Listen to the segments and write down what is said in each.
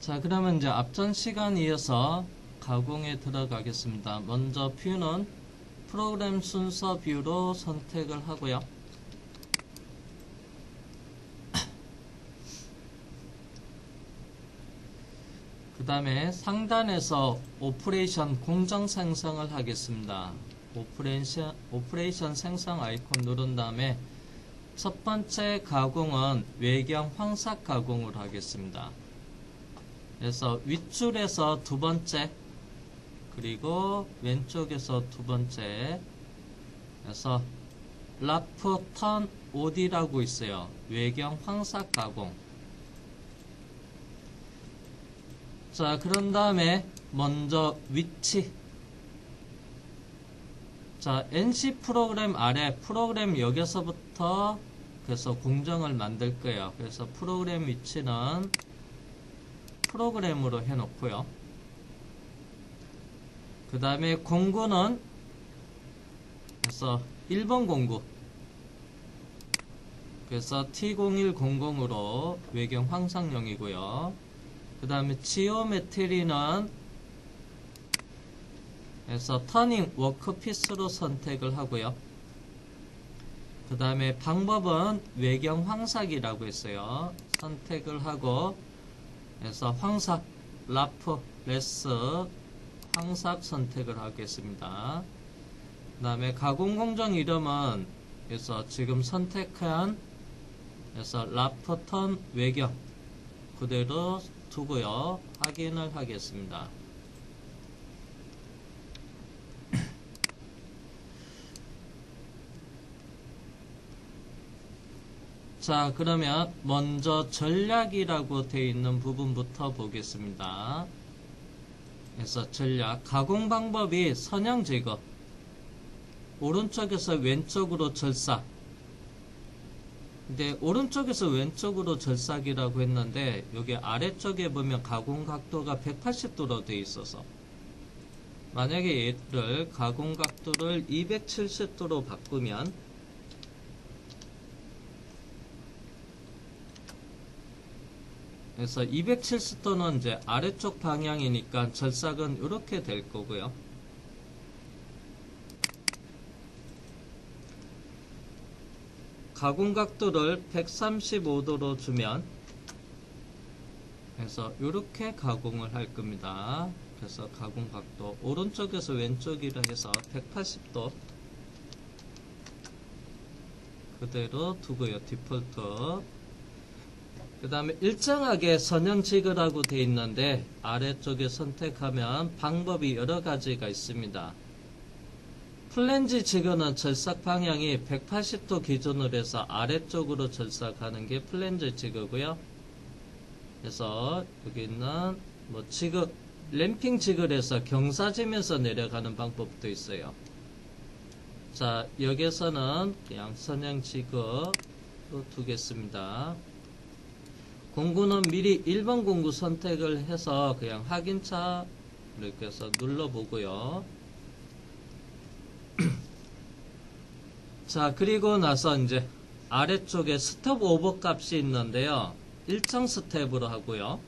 자, 그러면 이제 앞전 시간 이어서 가공에 들어가겠습니다. 먼저 뷰는 프로그램 순서 뷰로 선택을 하고요. 그 다음에 상단에서 오퍼레이션 공정 생성을 하겠습니다. 오퍼레이션 생성 아이콘 누른 다음에 첫 번째 가공은 외경 황삭 가공을 하겠습니다. 그래서 윗줄에서 두 번째, 그리고 왼쪽에서 두 번째, 그래서 라프 턴 OD라고 있어요. 외경 황삭 가공. 자, 그런 다음에 먼저 위치. 자, NC 프로그램 아래 프로그램 여기서부터 그래서 공정을 만들 거예요. 그래서 프로그램 위치는 프로그램으로 해놓고요. 그 다음에 공구는 그래서 1번 공구. 그래서 T0100으로 외경 황상용이고요. 그 다음에 지오메트리는 그래서 터닝 워크피스로 선택을 하고요. 그 다음에 방법은 외경 황삭이라고 했어요. 선택을 하고 그래서 황삭, 라프, 레스, 황삭 선택을 하겠습니다. 그 다음에 가공 공정 이름은 그래서 지금 선택한 그래서 라프 턴 외경 그대로 두고요. 확인을 하겠습니다. 자, 그러면 먼저 전략이라고 되어 있는 부분부터 보겠습니다. 그래서 전략, 가공 방법이 선형 제거, 오른쪽에서 왼쪽으로 절삭. 근데 오른쪽에서 왼쪽으로 절삭이라고 했는데 여기 아래쪽에 보면 가공 각도가 180도로 되어 있어서 만약에 얘를 가공 각도를 270도로 바꾸면 그래서 270도는 이제 아래쪽 방향이니까 절삭은 이렇게 될 거고요. 가공 각도를 135도로 주면 그래서 이렇게 가공을 할 겁니다. 그래서 가공 각도 오른쪽에서 왼쪽이라 해서 180도 그대로 두고요. 디폴트. 그 다음에 일정하게 선형 지그라고 되어 있는데 아래쪽에 선택하면 방법이 여러 가지가 있습니다. 플랜지 지그는 절삭 방향이 180도 기준으로 해서 아래쪽으로 절삭하는 게 플랜지 지그고요. 그래서 여기 있는 뭐 지그, 램핑 지그에서 경사지면서 내려가는 방법도 있어요. 자, 여기서는 그냥 선형 지그로 두겠습니다. 공구는 미리 1번 공구 선택을 해서 그냥 확인차 이렇게 해서 눌러보고요. 자, 그리고 나서 이제 아래쪽에 스톱 오버 값이 있는데요. 일정 스텝으로 하고요.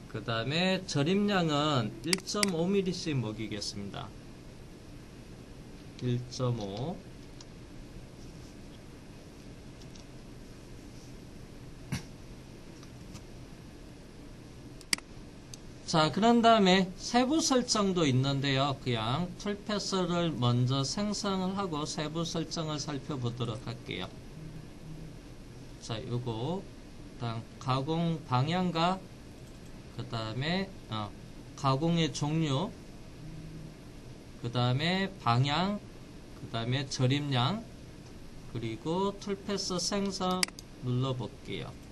그 다음에 절임량은 1.5mm씩 먹이겠습니다. 1.5. 자, 그런 다음에 세부 설정도 있는데요. 그냥 툴패스를 먼저 생성을 하고 세부 설정을 살펴보도록 할게요. 자, 요거 일단 가공 방향과 그 다음에 가공의 종류, 그 다음에 방향, 그 다음에 절임량, 그리고 툴패스 생성 눌러볼게요.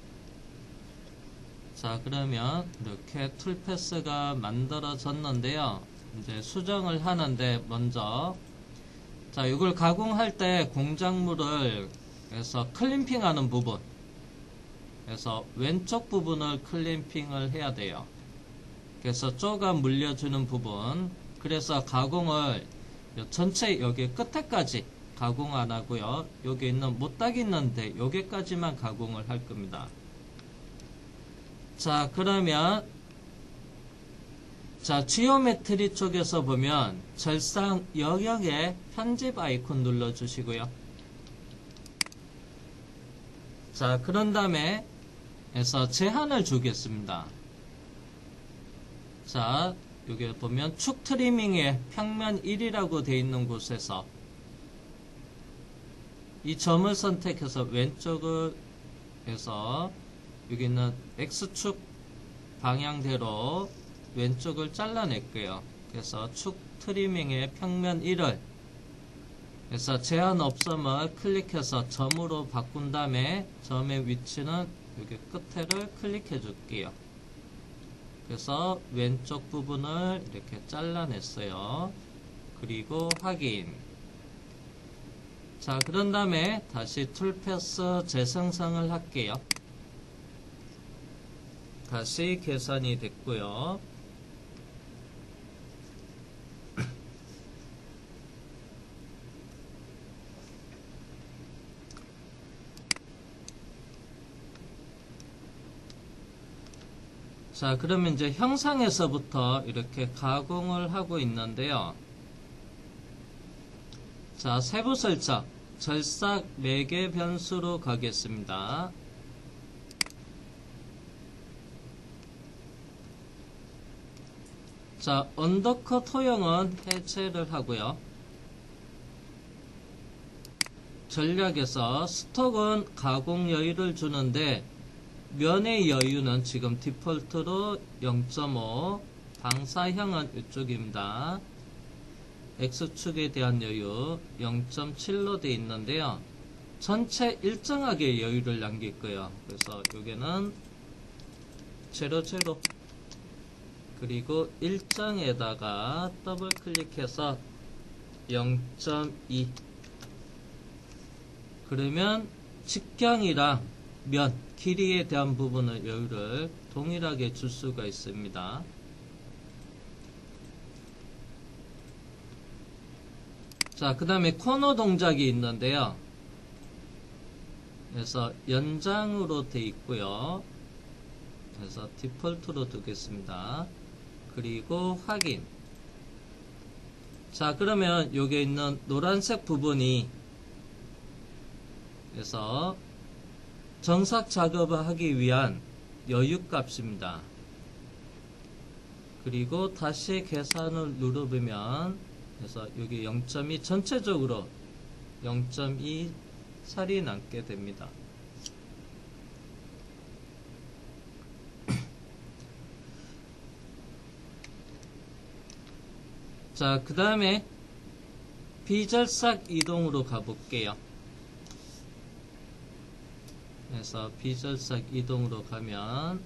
자, 그러면 이렇게 툴패스가 만들어졌는데요. 이제 수정을 하는데 먼저 자, 이걸 가공할 때 공작물을 그래서 클림핑 하는 부분, 그래서 왼쪽 부분을 클림핑을 해야 돼요. 그래서 쪼가 물려주는 부분, 그래서 가공을 전체 여기 끝에까지 가공 안 하고요. 여기 있는 못딱 있는데 여기까지만 가공을 할 겁니다. 자, 그러면 자, 지오메트리 쪽에서 보면 절상 영역에 편집 아이콘 눌러주시고요. 자, 그런 다음에 해서 제한을 주겠습니다. 자, 여기 보면 축 트리밍에 평면 1이라고 되어 있는 곳에서 이 점을 선택해서 왼쪽을 해서 여기 있는 X축 방향대로 왼쪽을 잘라낼게요. 그래서 축 트리밍의 평면 1을 그래서 제한 없음을 클릭해서 점으로 바꾼 다음에 점의 위치는 여기 끝에를 클릭해 줄게요. 그래서 왼쪽 부분을 이렇게 잘라냈어요. 그리고 확인. 자, 그런 다음에 다시 툴패스 재생성을 할게요. 다시 계산이 됐고요. 자, 그러면 이제 형상에서부터 이렇게 가공을 하고 있는데요. 자, 세부 설정, 절삭 매개 변수로 가겠습니다. 자, 언더컷 호형은 해체를 하고요. 전략에서 스톡은 가공 여유를 주는데 면의 여유는 지금 디폴트로 0.5, 방사형은 이쪽입니다. X축에 대한 여유 0.7로 되어 있는데요. 전체 일정하게 여유를 남길 거예요. 그래서 여기는 0, 그리고 일정에다가 더블 클릭해서 0.2. 그러면 직경이랑 면, 길이에 대한 부분의 여유를 동일하게 줄 수가 있습니다. 자, 그 다음에 코너 동작이 있는데요. 그래서 연장으로 되어 있고요. 그래서 디폴트로 두겠습니다. 그리고 확인. 자, 그러면 여기 있는 노란색 부분이 그래서 정삭 작업을 하기 위한 여유 값입니다. 그리고 다시 계산을 누르면 그래서 여기 0.2 전체적으로 0.2 살이 남게 됩니다. 자, 그 다음에 비절삭 이동으로 가볼게요. 그래서 비절삭 이동으로 가면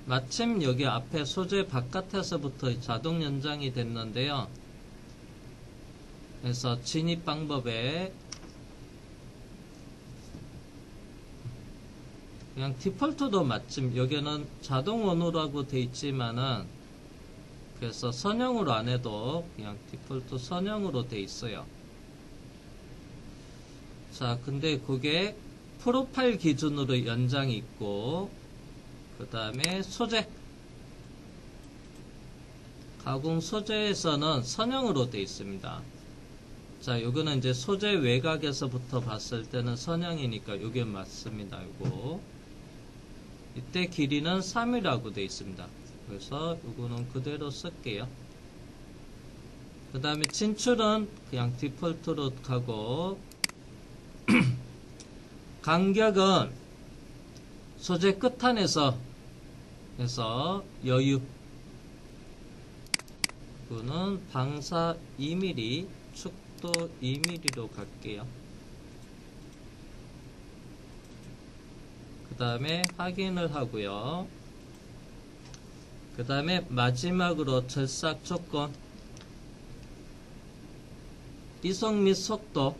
마침 여기 앞에 소재 바깥에서부터 자동 연장이 됐는데요. 그래서 진입 방법에 그냥 디폴트도 마침 여기는 자동 원호라고 되어 있지만은 그래서 선형으로 안 해도 그냥 디폴트 선형으로 되어 있어요. 자, 근데 그게 프로파일 기준으로 연장이 있고 그 다음에 소재 가공 소재에서는 선형으로 되어 있습니다. 자, 요거는 이제 소재 외곽에서부터 봤을 때는 선형이니까 요게 맞습니다. 요거 이때 길이는 3이라고 되어 있습니다. 그래서 요거는 그대로 쓸게요. 그 다음에 진출은 그냥 디폴트로 가고 간격은 소재 끝판에서 해서 여유 이거는 방사 2mm 축도 2mm로 갈게요. 그 다음에 확인을 하고요. 그 다음에 마지막으로 절삭 조건 이속 및 속도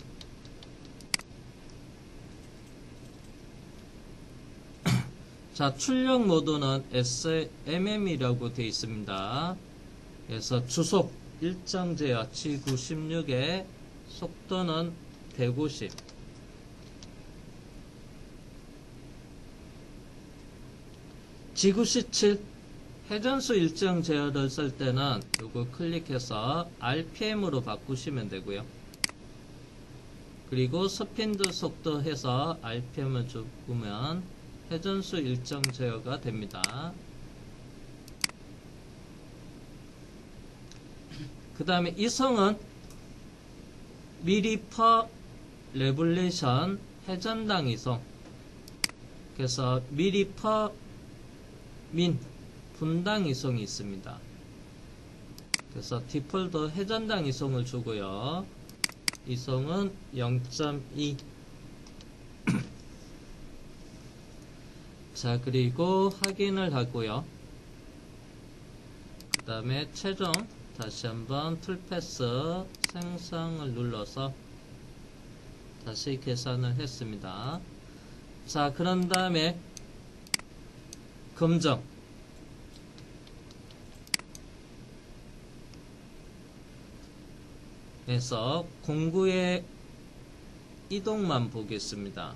자, 출력 모드는 SMM이라고 되어 있습니다. 그래서 주속 일정 제어치 96에 속도는 150. 지구 시칠 회전수 일정 제어를 쓸 때는 이거 클릭해서 RPM으로 바꾸시면 되고요. 그리고 스피드 속도 해서 RPM을 주면 회전수 일정 제어가 됩니다. 그 다음에 이성은 미리 퍼 레볼레이션 회전당 이성. 그래서 미리 퍼 민 분당 이성이 있습니다. 그래서 디폴트 회전당 이성을 주고요. 이성은 0.2. 자, 그리고 확인을 하고요. 그 다음에 최종 다시 한번 툴패스 생성을 눌러서 다시 계산을 했습니다. 자, 그런 다음에 검정 에서 공구의 이동만 보겠습니다.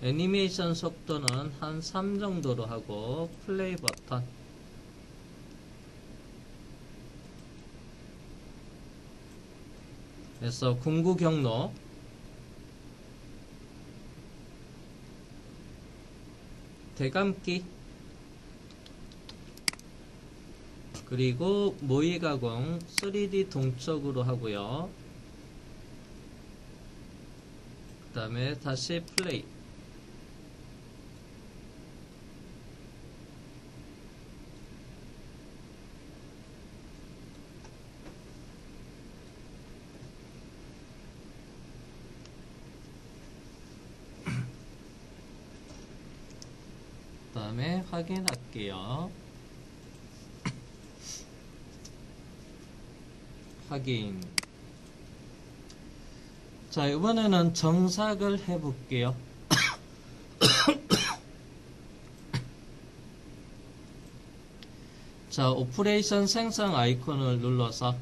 애니메이션 속도는 한 3 정도로 하고 플레이 버튼 에서 공구 경로 대감기 그리고 모의 가공 3D 동적으로 하고요. 그 다음에 다시 플레이. 그 다음에 확인할게요. 확인. 자, 이번에는 정삭을 해볼게요. 자, 오퍼레이션 생성 아이콘을 눌러서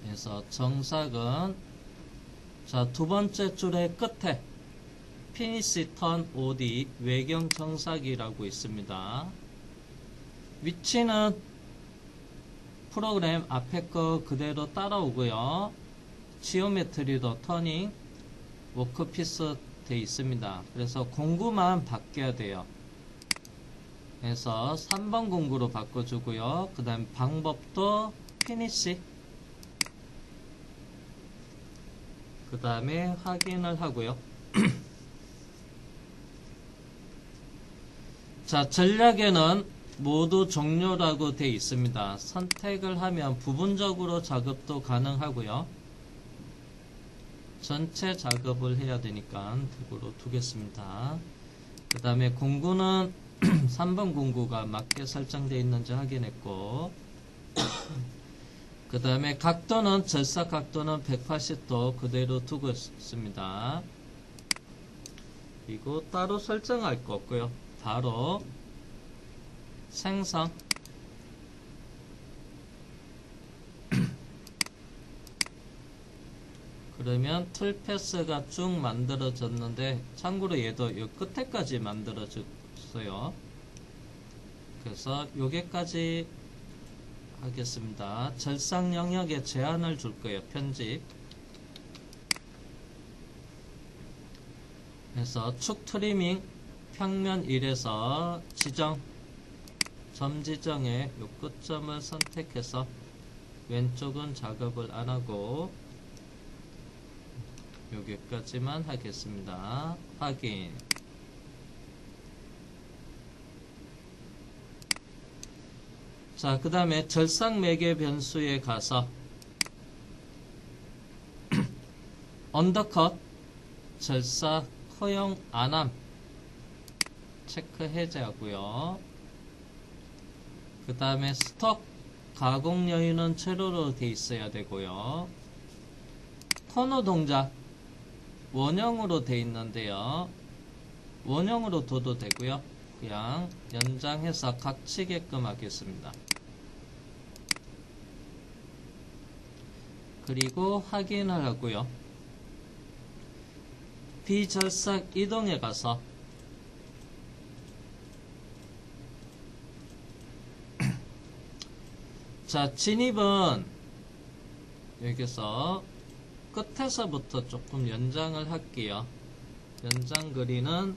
그래서 정삭은 자, 두 번째 줄의 끝에 피니시 턴 OD 외경 정삭이라고 있습니다. 위치는 프로그램 앞에 거 그대로 따라오고요. 지오메트리도 터닝 워크피스 돼 있습니다. 그래서 공구만 바뀌어야 돼요. 그래서 3번 공구로 바꿔주고요. 그 다음 방법도 피니시. 그 다음에 확인을 하고요. 자, 전략에는 모두 종료라고 되어 있습니다. 선택을 하면 부분적으로 작업도 가능하고요. 전체 작업을 해야 되니까 대구로 두겠습니다. 그 다음에 공구는 3번 공구가 맞게 설정되어 있는지 확인했고 그 다음에 각도는 절삭 각도는 180도 그대로 두고 있습니다. 그리고 따로 설정할 거 없고요. 바로 생성. 그러면 툴패스가 쭉 만들어졌는데 참고로 얘도 요 끝에까지 만들어졌어요. 그래서 여기까지 하겠습니다. 절삭 영역에 제한을 줄 거예요. 편집. 그래서 축 트리밍 평면 1에서 지정 점 지정에 요 끝점을 선택해서 왼쪽은 작업을 안하고 여기까지만 하겠습니다. 확인. 자, 그 다음에 절삭 매개 변수에 가서 언더컷 절삭 허용 안함 체크 해제하고요. 그 다음에 스톡 가공 여유는 제로로 되어 있어야 되고요. 코너 동작 원형으로 되어 있는데요. 원형으로 둬도 되고요. 그냥 연장해서 각치게끔 하겠습니다. 그리고 확인을 하고요. 비절삭 이동에 가서 자, 진입은 여기서 끝에서부터 조금 연장을 할게요. 연장 거리는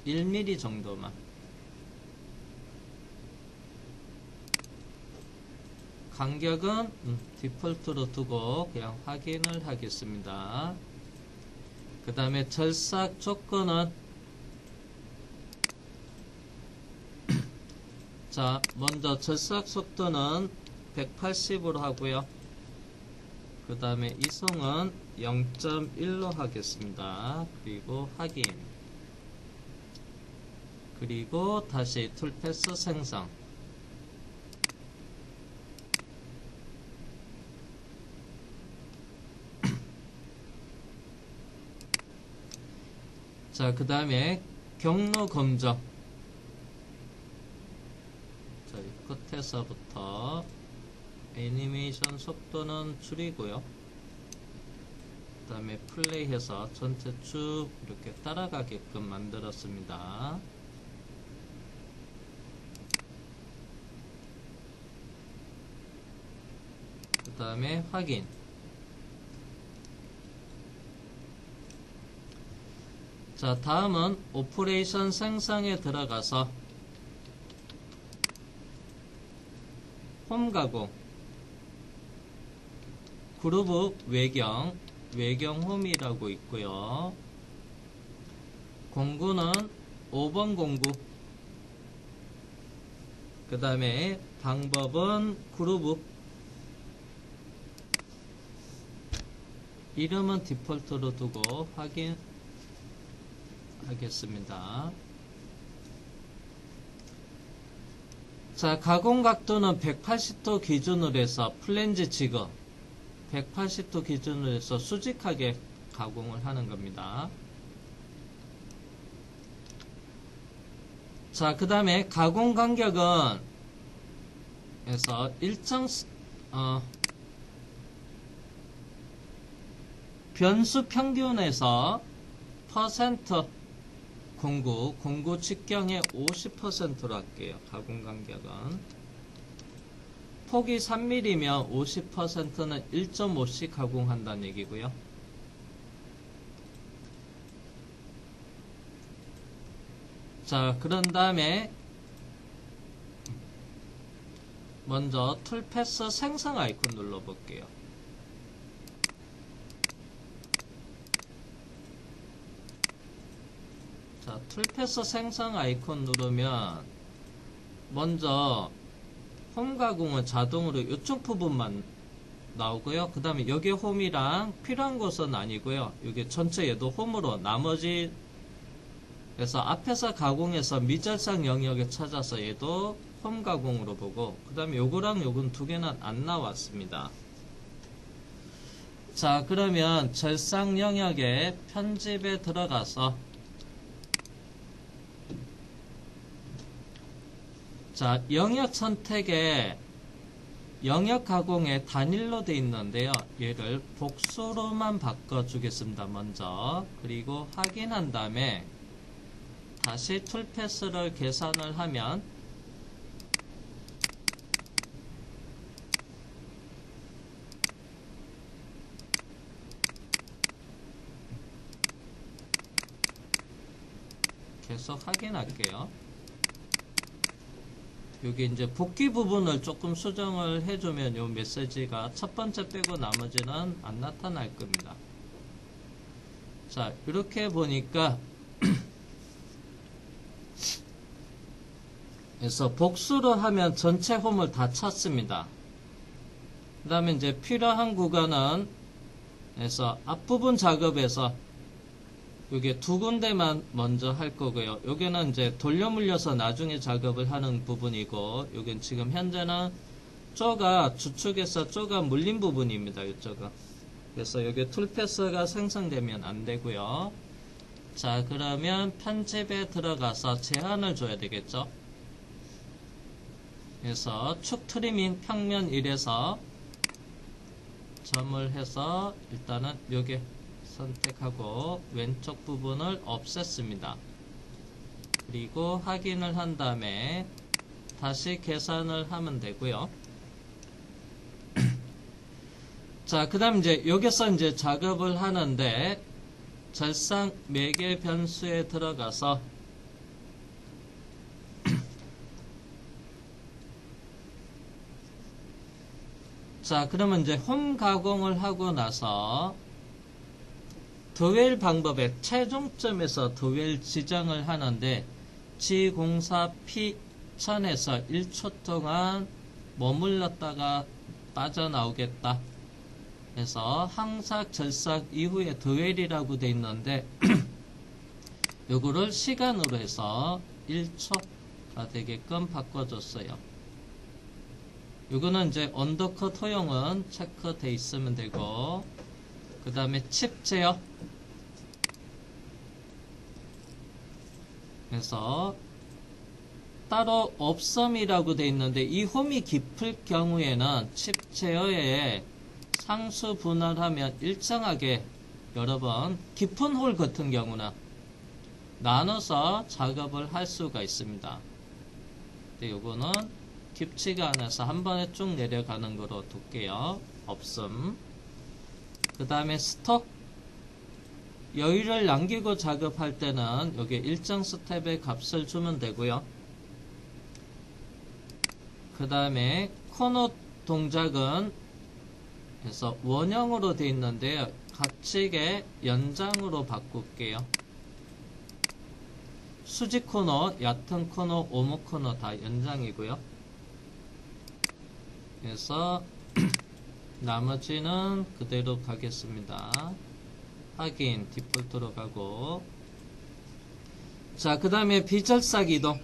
1mm 정도만. 간격은 디폴트로 두고 그냥 확인을 하겠습니다. 그 다음에 절삭 조건은 자, 먼저 절삭 속도는 180으로 하고요. 그 다음에 이송은 0.1로 하겠습니다. 그리고 확인. 그리고 다시 툴패스 생성. 자, 그 다음에 경로 검정. 자, 이 끝에서부터 애니메이션 속도는 줄이고요. 그 다음에 플레이해서 전체 쭉 이렇게 따라가게끔 만들었습니다. 그 다음에 확인. 자, 다음은 오퍼레이션 생성에 들어가서 홈 가공, 그루브 외경 홈이라고 있고요. 공구는 5번 공구. 그 다음에 방법은 그루브. 이름은 디폴트로 두고 확인 하겠습니다. 자, 가공 각도는 180도 기준으로 해서 플랜지 지거 180도 기준으로 해서 수직하게 가공을 하는 겁니다. 자, 그 다음에 가공 간격은 해서 일정 변수 평균에서 퍼센트 공구 직경의 50%로 할게요. 가공 간격은 폭이 3mm면 50%는 1.5씩 가공한다는 얘기고요. 자, 그런 다음에 먼저 툴패스 생성 아이콘 눌러볼게요. 자, 툴패스 생성 아이콘 누르면 먼저 홈 가공은 자동으로 이쪽 부분만 나오고요. 그 다음에 여기 홈이랑 필요한 곳은 아니고요. 여기 전체 얘도 홈으로 나머지 그래서 앞에서 가공해서 미절삭 영역에 찾아서 얘도 홈 가공으로 보고 그 다음에 요거랑 요건 두 개는 안 나왔습니다. 자, 그러면 절삭 영역에 편집에 들어가서 자, 영역 선택에 영역 가공에 단일로 되어 있는데요. 얘를 복수로만 바꿔주겠습니다. 먼저. 그리고 확인한 다음에 다시 툴패스를 계산을 하면 계속 확인할게요. 여기 이제 복귀 부분을 조금 수정을 해주면 요 메시지가 첫 번째 빼고 나머지는 안 나타날 겁니다. 자, 이렇게 보니까 그래서 복수로 하면 전체 홈을 다 찾습니다. 그 다음에 이제 필요한 구간은 그래서 앞부분 작업에서 요게 두 군데만 먼저 할 거고요. 여기는 이제 돌려 물려서 나중에 작업을 하는 부분이고, 여긴 지금 현재는 쪼가 주축에서 쪼가 물린 부분입니다. 이쪽은. 그래서 여기 툴패스가 생성되면 안 되고요. 자, 그러면 편집에 들어가서 제한을 줘야 되겠죠. 그래서 축 트리밍 평면 1에서 점을 해서 일단은 여기 선택하고 왼쪽 부분을 없앴습니다. 그리고 확인을 한 다음에 다시 계산을 하면 되고요. 자, 그 다음 이제 여기서 이제 작업을 하는데 절상 매개 변수에 들어가서 자, 그러면 이제 홈 가공을 하고 나서 더웰 방법의 최종점에서 더웰 지정을 하는데 G04 P1000에서 1초 동안 머물렀다가 빠져나오겠다. 그래서 항삭, 절삭 이후에 더웰이라고 돼 있는데 요거를 시간으로 해서 1초가 되게끔 바꿔줬어요. 요거는 이제 언더컷 허용은 체크돼 있으면 되고, 그 다음에 칩 제어. 그래서 따로 없음이라고 돼 있는데 이 홈이 깊을 경우에는 칩 제어에 상수 분할하면 일정하게 여러 번 깊은 홀 같은 경우는 나눠서 작업을 할 수가 있습니다. 근데 요거는 깊지가 않아서 한 번에 쭉 내려가는 거로 둘게요. 없음. 그 다음에 스톡. 여유를 남기고 작업할 때는 여기 일정 스텝의 값을 주면 되고요. 그 다음에 코너 동작은 그래서 원형으로 되어 있는데요. 각칙의 연장으로 바꿀게요. 수직 코너, 얕은 코너, 오목 코너 다 연장이고요. 그래서 나머지는 그대로 가겠습니다. 확인, 디폴트로 가고. 자, 그 다음에 비절삭 이동.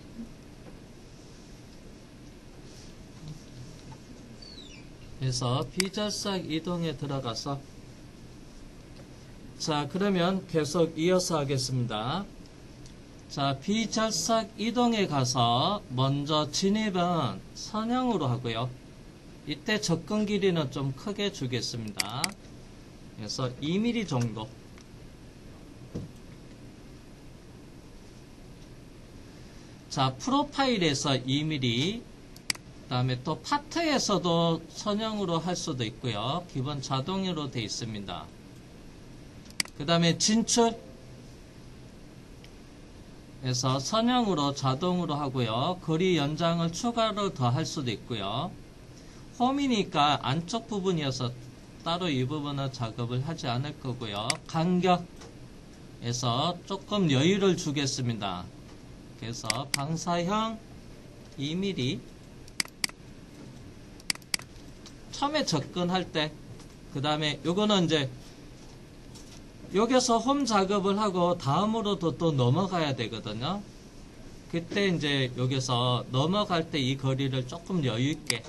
그래서 비절삭 이동에 들어가서 자, 그러면 계속 이어서 하겠습니다. 자, 비절삭 이동에 가서 먼저 진입은 선형으로 하고요. 이때 접근 길이는 좀 크게 주겠습니다. 그래서 2mm 정도. 자, 프로파일에서 2mm, 그 다음에 또 파트에서도 선형으로 할 수도 있고요. 기본 자동으로 되어 있습니다. 그 다음에 진출, 그래서 선형으로 자동으로 하고요. 거리 연장을 추가로 더 할 수도 있고요. 홈이니까 안쪽 부분이어서 따로 이 부분은 작업을 하지 않을 거고요. 간격에서 조금 여유를 주겠습니다. 그래서 방사형 2mm. 처음에 접근할 때, 그 다음에 요거는 이제 여기서 홈 작업을 하고 다음으로도 또 넘어가야 되거든요. 그때 이제 여기서 넘어갈 때 이 거리를 조금 여유있게,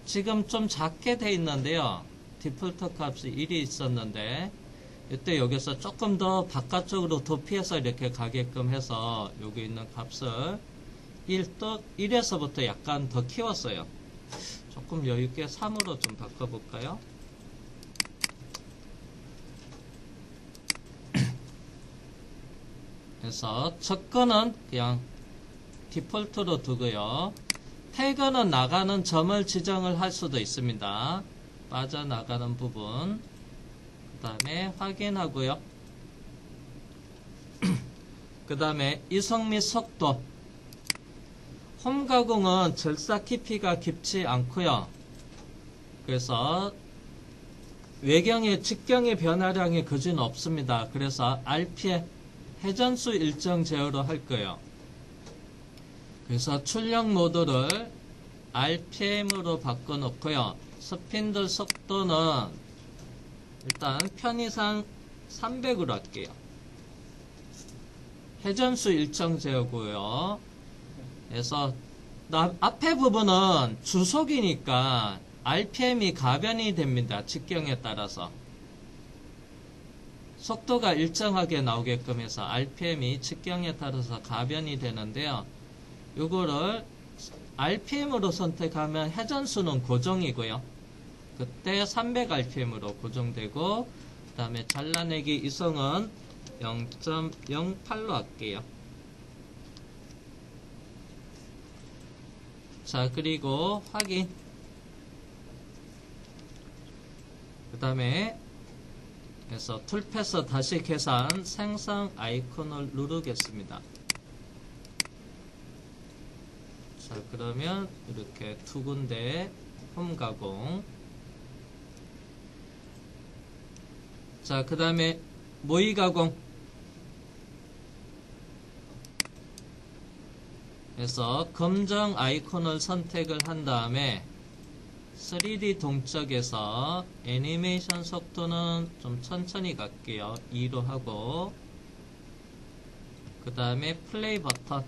지금 좀 작게 돼 있는데요. 디폴트 값이 1이 있었는데 이때 여기서 조금 더 바깥쪽으로 도피해서 이렇게 가게끔 해서 여기 있는 값을 1에서부터 약간 더 키웠어요. 조금 여유있게 3으로 좀 바꿔볼까요? 그래서 접근은 그냥 디폴트로 두고요. 태그는 나가는 점을 지정을 할 수도 있습니다. 빠져나가는 부분. 그 다음에 확인하고요. 그 다음에 이성 및 속도. 홈 가공은 절삭 깊이가 깊지 않고요. 그래서 외경의 직경의 변화량이 그진 없습니다. 그래서 RPM 회전수 일정 제어로 할 거예요. 그래서 출력 모드를 RPM으로 바꿔놓고요. 스핀들 속도는 일단 편의상 300으로 할게요. 회전수 일정 제어고요. 그래서 앞에 부분은 주속이니까 RPM이 가변이 됩니다. 직경에 따라서. 속도가 일정하게 나오게끔 해서 RPM이 직경에 따라서 가변이 되는데요. 요거를 RPM으로 선택하면 회전수는 고정이고요. 그때 300rpm으로 고정되고 그 다음에 잘라내기 이성은 0.08로 할게요. 자, 그리고 확인. 그 다음에 그래서 툴패스 다시 계산 생성 아이콘을 누르겠습니다. 자, 그러면 이렇게 두 군데 홈 가공. 자, 그 다음에 모의 가공. 그래서 검정 아이콘을 선택을 한 다음에 3D 동적에서 애니메이션 속도는 좀 천천히 갈게요. 2로 하고, 그 다음에 플레이 버튼.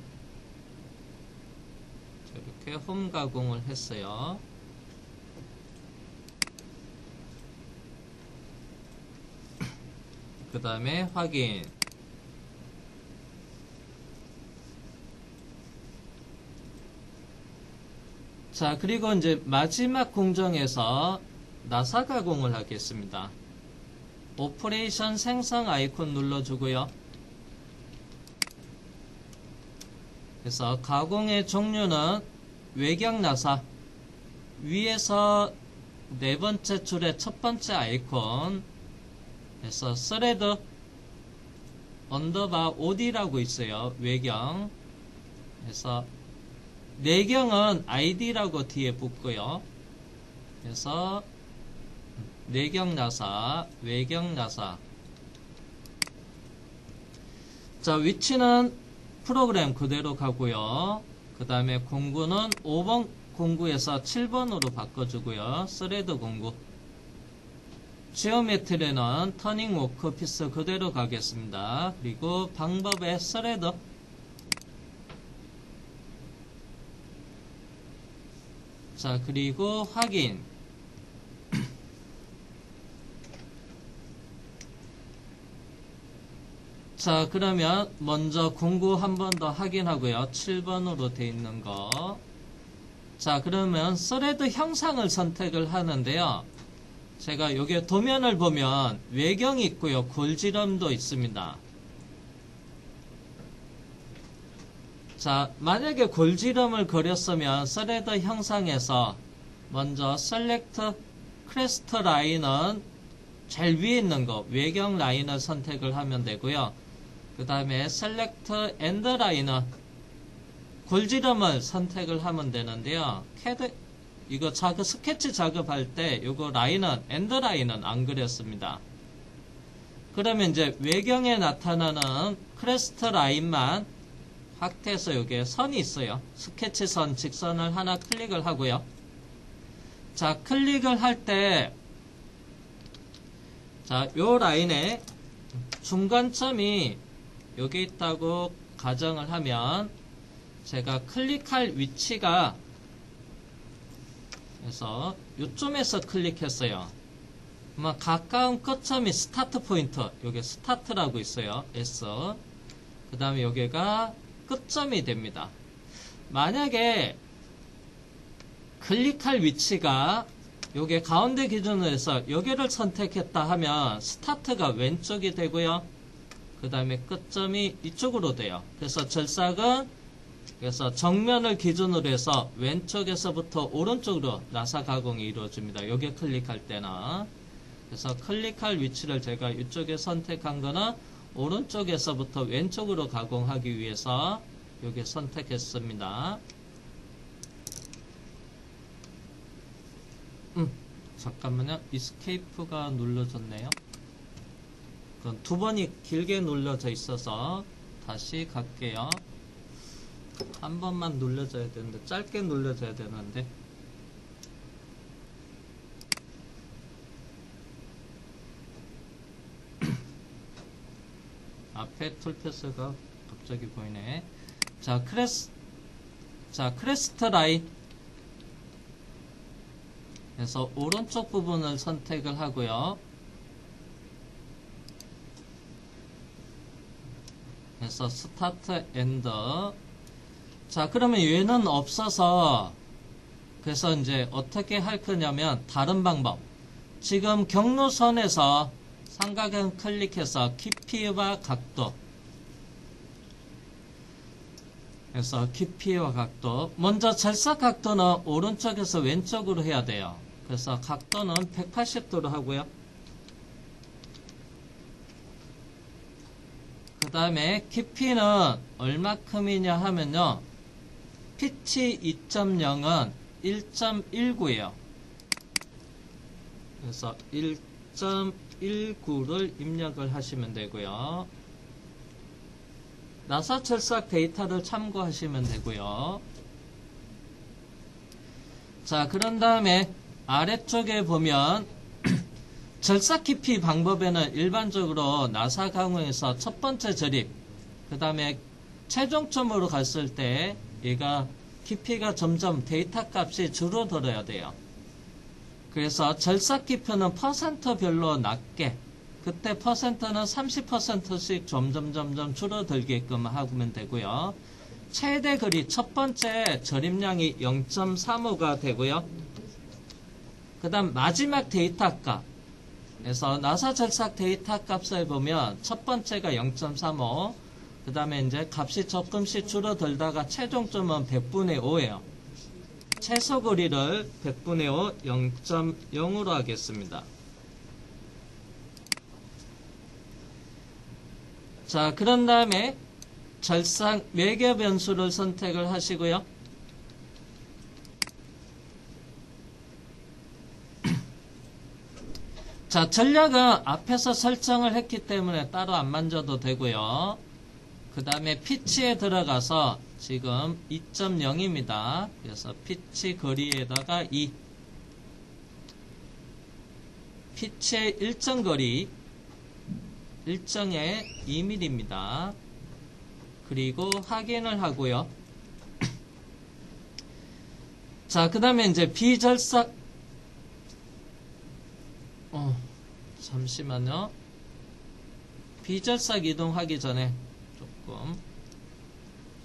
이렇게 홈 가공을 했어요. 그 다음에 확인. 자, 그리고 이제 마지막 공정에서 나사 가공을 하겠습니다. 오퍼레이션 생성 아이콘 눌러주고요. 그래서 가공의 종류는 외경 나사, 위에서 네 번째 줄의 첫 번째 아이콘, 그래서 스레드 언더바 OD라고 있어요. 외경. 그래서 내경은 ID라고 뒤에 붙고요. 그래서 내경 나사, 외경 나사. 자, 위치는 프로그램 그대로 가고요. 그 다음에 공구는 5번 공구에서 7번으로 바꿔주고요. 스레드 공구. 지오메트리는 터닝 워크피스 그대로 가겠습니다. 그리고 방법의 스레드. 자, 그리고 확인. 자, 그러면 먼저 공구 한 번 더 확인하고요. 7번으로 돼 있는 거. 자, 그러면 스레드 형상을 선택을 하는데요. 제가 여기 도면을 보면 외경이 있고요. 골지름도 있습니다. 자, 만약에 골지름을 그렸으면 스레드 형상에서 먼저 셀렉트 크레스트 라인은 제일 위에 있는 거 외경 라인을 선택을 하면 되고요. 그 다음에 셀렉트 엔드 라인은 골지름을 선택을 하면 되는데요. 캐드 이거 스케치 작업할 때 이거 라인은 엔드 라인은 안 그렸습니다. 그러면 이제 외경에 나타나는 크레스트 라인만 확대해서 여기에 선이 있어요. 스케치 선, 직선을 하나 클릭을 하고요. 자, 클릭을 할 때, 자, 요 라인에 중간점이 여기 있다고 가정을 하면, 제가 클릭할 위치가, 그래서 요점에서 클릭했어요. 아마 가까운 끝점이 스타트 포인트, 여기 스타트라고 있어요. S. 그 다음에 여기가 끝점이 됩니다. 만약에 클릭할 위치가 요게 가운데 기준으로 해서 여기를 선택했다 하면 스타트가 왼쪽이 되고요. 그 다음에 끝점이 이쪽으로 돼요. 그래서 절삭은 그래서 정면을 기준으로 해서 왼쪽에서부터 오른쪽으로 나사 가공이 이루어집니다. 여기에 클릭할 때는. 그래서 클릭할 위치를 제가 이쪽에 선택한 거는 오른쪽에서부터 왼쪽으로 가공하기 위해서 여기 선택했습니다. 잠깐만요. 이스케이프가 눌러졌네요. 그건 두 번이 길게 눌러져 있어서 다시 갈게요. 한 번만 눌러줘야 되는데 짧게 눌러줘야 되는데 앞에 툴패스가 갑자기 보이네. 자, 크레스트 라인. 그래서 오른쪽 부분을 선택을 하고요. 그래서 스타트 엔드. 자, 그러면 얘는 없어서 그래서 이제 어떻게 할 거냐면 다른 방법. 지금 경로선에서 삼각형 클릭해서 깊이와 각도. 그래서 깊이와 각도. 먼저 절삭 각도는 오른쪽에서 왼쪽으로 해야 돼요. 그래서 각도는 180도로 하고요. 그 다음에 깊이는 얼마큼이냐 하면요. 피치 2.0은 1.19예요. 그래서 1.19를 입력을 하시면 되고요. 나사 철삭 데이터를 참고하시면 되고요. 자, 그런 다음에 아래쪽에 보면 절삭 깊이 방법에는 일반적으로 나사 가공에서 첫 번째 저립, 그 다음에 최종점으로 갔을 때 얘가 깊이가 점점 데이터 값이 줄어들어야 돼요. 그래서 절삭 깊이는 퍼센트별로 낮게, 그때 퍼센트는 30%씩 점점 줄어들게끔 하면 되고요. 최대 거리 첫 번째 저립량이 0.35가 되고요. 그 다음 마지막 데이터 값에서 나사 절삭 데이터 값을 보면 첫 번째가 0.35, 그 다음에 이제 값이 조금씩 줄어들다가 최종점은 100분의 5예요. 최소 거리를 100분의 5, 0.0으로 하겠습니다. 자, 그런 다음에 절삭 매개 변수를 선택을 하시고요. 자, 전략은 앞에서 설정을 했기 때문에 따로 안 만져도 되고요. 그 다음에 피치에 들어가서 지금 2.0입니다. 그래서 피치 거리에다가 2. 피치의 일정 거리, 일정에 2mm입니다. 그리고 확인을 하고요. 자, 그 다음에 이제 비절삭, 잠시만요. 비절삭 이동하기 전에 조금,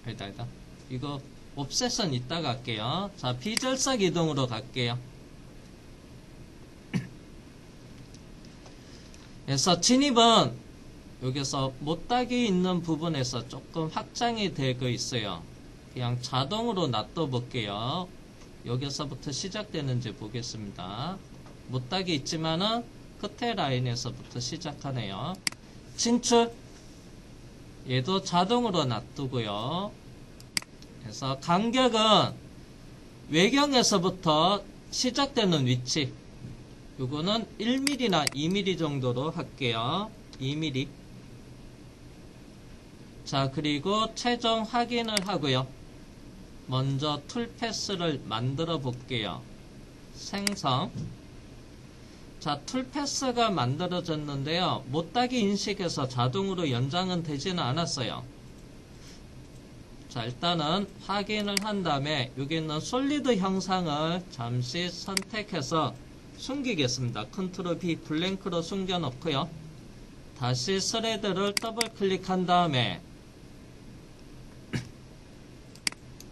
아니다. 이거 옵셋은 이따가 할게요. 자, 비절삭 이동으로 갈게요. 그래서 진입은 여기서 못딱이 있는 부분에서 조금 확장이 되고 있어요. 그냥 자동으로 놔둬 볼게요. 여기서부터 시작되는지 보겠습니다. 못딱이 있지만은 끝에 라인에서부터 시작하네요. 진출, 얘도 자동으로 놔두고요. 그래서 간격은 외경에서부터 시작되는 위치, 요거는 1mm나 2mm 정도로 할게요. 2mm. 자, 그리고 최종 확인을 하고요. 먼저 툴 패스를 만들어 볼게요. 생성. 자, 툴 패스가 만들어졌는데요. 못딱이 인식해서 자동으로 연장은 되지는 않았어요. 자, 일단은 확인을 한 다음에 여기 있는 솔리드 형상을 잠시 선택해서 숨기겠습니다. 컨트롤 B 블랭크로 숨겨 놓고요. 다시 스레드를 더블 클릭한 다음에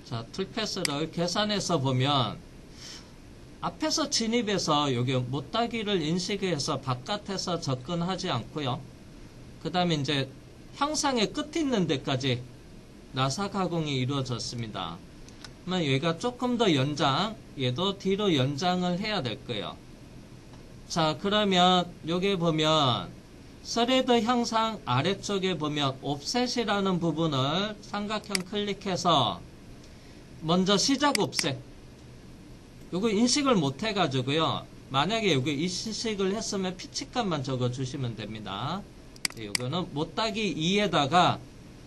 자, 툴 패스를 계산해서 보면 앞에서 진입해서 여기 못따기를 인식해서 바깥에서 접근하지 않고요. 그 다음에 이제 형상의 끝 있는 데까지 나사 가공이 이루어졌습니다. 그러면 얘가 조금 더 연장, 얘도 뒤로 연장을 해야 될 거예요. 자, 그러면 여기 보면 스레드 형상 아래쪽에 보면 옵셋이라는 부분을 삼각형 클릭해서 먼저 시작 옵셋, 요거 인식을 못 해가지고요. 만약에 여기 인식을 했으면 피치값만 적어주시면 됩니다. 요거는 못따기 2에다가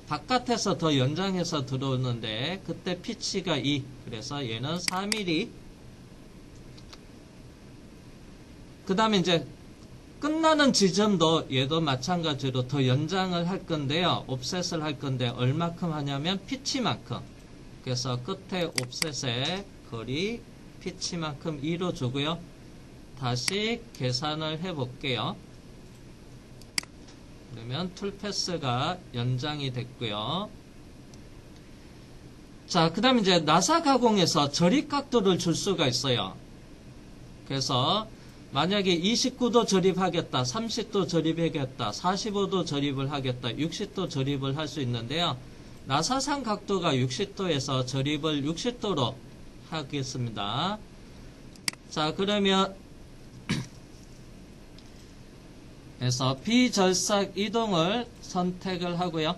바깥에서 더 연장해서 들어오는데 그때 피치가 2, 그래서 얘는 4mm. 그 다음에 이제 끝나는 지점도 얘도 마찬가지로 더 연장을 할 건데요. 옵셋을 할 건데 얼마큼 하냐면 피치만큼. 그래서 끝에 옵셋의 거리 피치만큼 2로 주고요. 다시 계산을 해 볼게요. 그러면 툴 패스가 연장이 됐고요. 자, 그 다음에 이제 나사 가공에서 저립 각도를 줄 수가 있어요. 그래서 만약에 29도 조립하겠다, 30도 조립하겠다, 45도 조립을 하겠다, 60도 조립을 할 수 있는데요. 나사산 각도가 60도에서 조립을 60도로 하겠습니다. 자, 그러면 그래서 비절삭 이동을 선택을 하고요.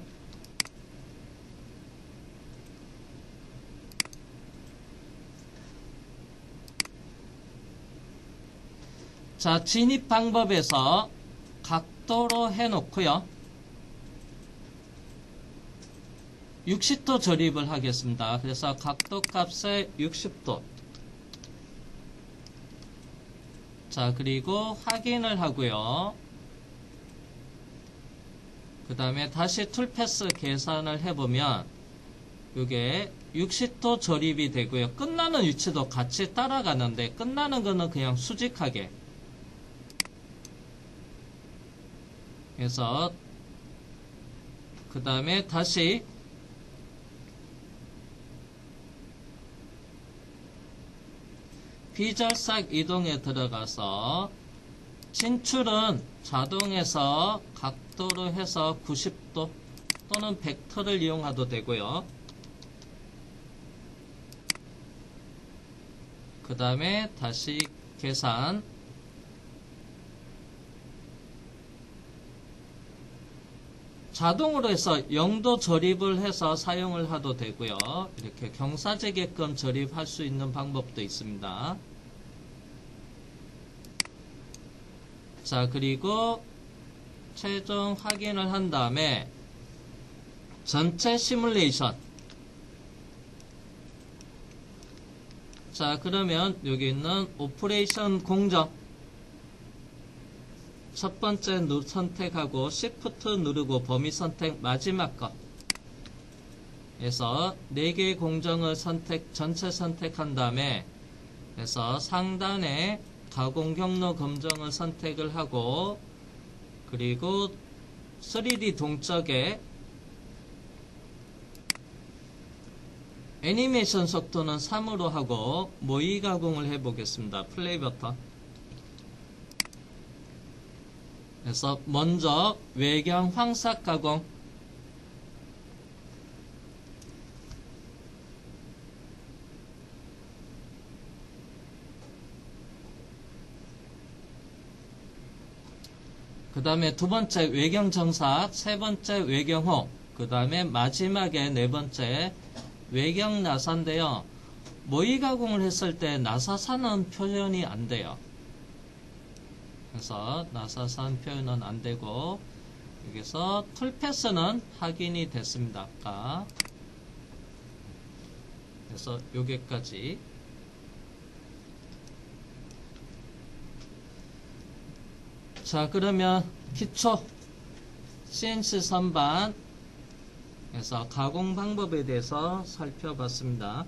자, 진입 방법에서 각도로 해놓고요. 60도 조립을 하겠습니다. 그래서 각도 값에 60도. 자, 그리고 확인을 하고요. 그 다음에 다시 툴패스 계산을 해보면 이게 60도 조립이 되고요. 끝나는 위치도 같이 따라가는데 끝나는 거는 그냥 수직하게. 그래서 그 다음에 다시 비절삭 이동에 들어가서 진출은 자동에서 각도로 해서 90도 또는 벡터를 이용해도 되고요. 그 다음에 다시 계산. 자동으로 해서 0도 조립을 해서 사용을 해도 되고요. 이렇게 경사지게끔 조립할 수 있는 방법도 있습니다. 자, 그리고 최종 확인을 한 다음에 전체 시뮬레이션. 자, 그러면 여기 있는 오퍼레이션 공정 첫 번째 선택하고 Shift 누르고 범위 선택 마지막 거 해서 4개의 공정을 전체 선택한 다음에 해서 상단에 가공 경로 검정을 선택을 하고 그리고 3D 동적에 애니메이션 속도는 3으로 하고 모의 가공을 해 보겠습니다. 플레이 버튼. 그래서 먼저 외경 황색 가공. 그 다음에 두 번째 외경 정사, 세 번째 외경호, 그 다음에 마지막에 네 번째 외경 나사인데요. 모의 가공을 했을 때 나사산은 표현이 안 돼요. 그래서 나사산 표현은 안 되고 여기서 툴패스는 확인이 됐습니다. 아까. 그래서 여기까지. 자, 그러면 기초 CNC 선반 에서 가공 방법에 대해서 살펴봤습니다.